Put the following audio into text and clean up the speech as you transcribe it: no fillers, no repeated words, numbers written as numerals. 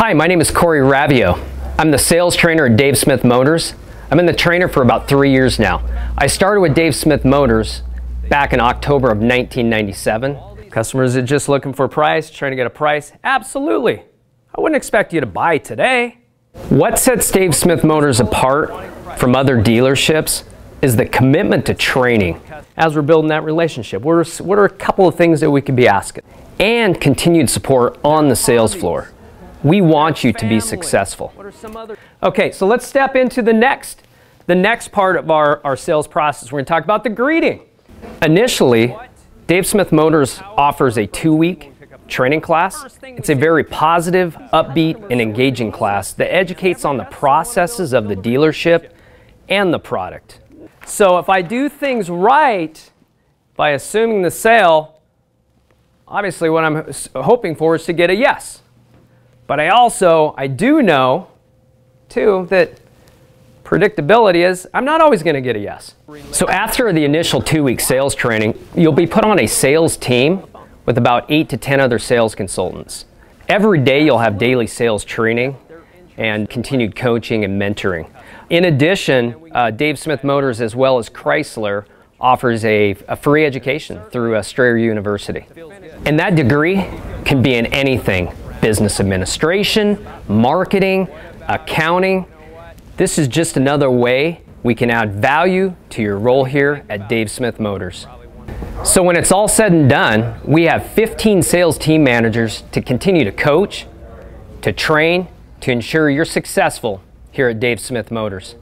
Hi, my name is Corey Ravio. I'm the sales trainer at Dave Smith Motors. I've been the trainer for about 3 years now. I started with Dave Smith Motors back in October of 1997. Customers are just looking for a price, trying to get a price. Absolutely. I wouldn't expect you to buy today. What sets Dave Smith Motors apart from other dealerships is the commitment to training. As we're building that relationship, what are a couple of things that we could be asking? And continued support on the sales floor. We want you to be successful. Okay, so let's step into the next part of our sales process. We're going to talk about the greeting. Initially, Dave Smith Motors offers a 2-week training class. It's a very positive, upbeat, and engaging class that educates on the processes of the dealership and the product. So if I do things right by assuming the sale, obviously what I'm hoping for is to get a yes. But I do know, too, that predictability is I'm not always going to get a yes. So after the initial 2-week sales training, you'll be put on a sales team with about 8 to 10 other sales consultants. Every day you'll have daily sales training and continued coaching and mentoring. In addition, Dave Smith Motors as well as Chrysler offers a free education through Strayer University. And that degree can be in anything. Business administration, marketing, accounting. This is just another way we can add value to your role here at Dave Smith Motors. So when it's all said and done, we have 15 sales team managers to continue to coach, to train, to ensure you're successful here at Dave Smith Motors.